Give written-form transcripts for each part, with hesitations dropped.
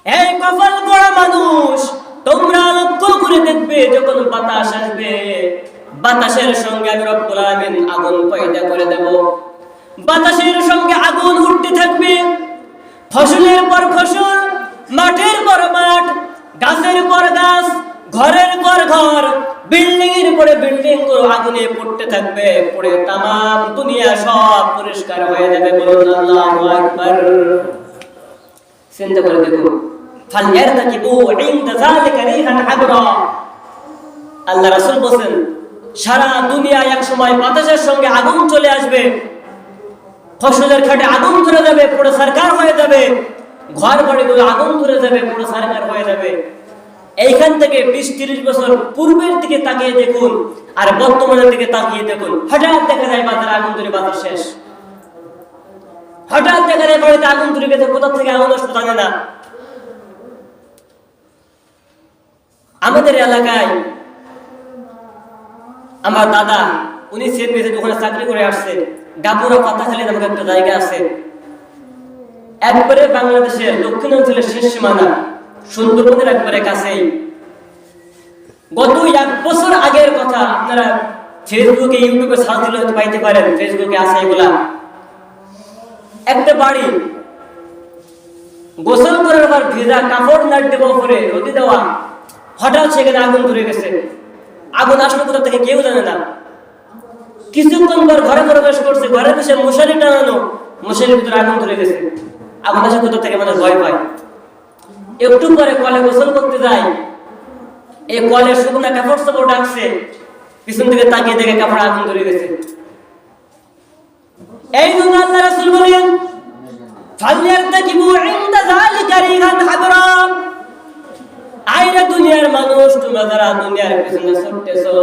এই কপাল পোড়া মানুষ, তোমরা লক্ষ্য করে দেখবে যখন বাতাস আসবে, বাতাসের সঙ্গে আমি রব্বুল আলামিন আগুন পয়দা করে দেব। বাতাসের সঙ্গে আগুন উঠতে থাকবে, ফসলের পর ফসল, মাঠের পর মাঠ, গাছের পর গাছ, ঘরের পর ঘর, বিল্ডিং এর পরে বিল্ডিং গুলো আগুনে পড়তে থাকবে। পড়ে তামাম দুনিয়া সব পরিষ্কার হয়ে যাবে। বলুন আল্লাহু আকবার। চিন্তা করে দেখুন, ফালইরতাকিবু ইনদা যালিকা রিহান আবরা। আল্লাহ রাসূল বলেন, সারা দুনিয়ায় এক সময় বাতাসের সঙ্গে আগুন চলে আসবে, ফসলের খাটে আগুন ধরে যাবে, পুরো সরকার হয়ে যাবে, ঘর বাড়িগুলো আগুন ধরে যাবে, পুরো সরকার হয়ে যাবে। এইখান থেকে 20-30 বছর পূর্বের দিকে তাকিয়ে দেখুন আর বর্তমানের দিকে তাকিয়ে দেখুন, হঠাৎ দেখা যায় বাজারে আগুন ধরে বাজার শেষ, হঠাৎ দেখা যায় বাড়িতে আগুন ধরে গেছে, কোথা থেকে আগুন আসতো জানে না। আমাদের এলাকায় আমার দাদা, উনি সেনমেসে ওখানে চাকরি করে আসছে, গাপুরা পাতাখালী নামক একটা জায়গা আছে, একবারে বাংলাদেশের দক্ষিণাঞ্চলের শেষ সীমানা, সুন্দরবনের একবারে কাছেই। গত 1 বছর আগের কথা, আপনারা ফেসবুকে ইউটিউবে সার্চ দিলে হয়তো পাইতে পারেন, ফেসবুকে আছে এগুলা। একটা বাড়ি গোসল করার পর ভেজা কাপড় নাট দেওয়া উপরে রোদে দেওয়া, হঠাৎ সেখানে আগুন ধরে গেছে। আগুন আসলো কোথা থেকে কেউ জানে না। কিছুক্ষণ পর ঘরে প্রবেশ করছে, ঘরে বসে মশারি টানানো, মশারির ভিতরে আগুন ধরে গেছে। আগুন আসে কোথা থেকে, মানুষ ভয় পায়। একটু পরে কলে গোসল করতে যায়, এই কলের শুকনা কাপড় চাপড় ডাকছে, পিছন থেকে তাকিয়ে দেখে কাপড় আগুন ধরে গেছে। এই জন্য আল্লাহ রাসূল বলেন, ফালইরতাকিবু ইনদা যালিকা রিহান আবরা। আইরে দুনিয়ার মানুষ, তোমরা যারা দুনিয়ার পিছনে ছুটতেছো,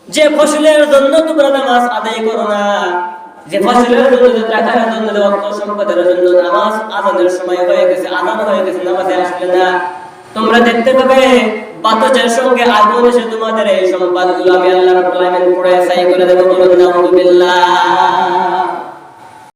যে ফসলের জন্য তোমরা নামাজ আদায় করো না, যে ফসলের জন্য, টাকার জন্য, অর্থ সম্পদের জন্য নামাজ আজানের সময় হয়ে গেছে, আজান হয়ে গেছে, নামাজে আসলে না, তোমরা দেখতে পাবে বাতাসের সঙ্গে আগুন এসে তোমাদের এই সম্পদগুলো আমি আল্লাহ রাব্বুল আলামিন পুড়ে ছাই করে দেব। বলুন নাউযুবিল্লাহ।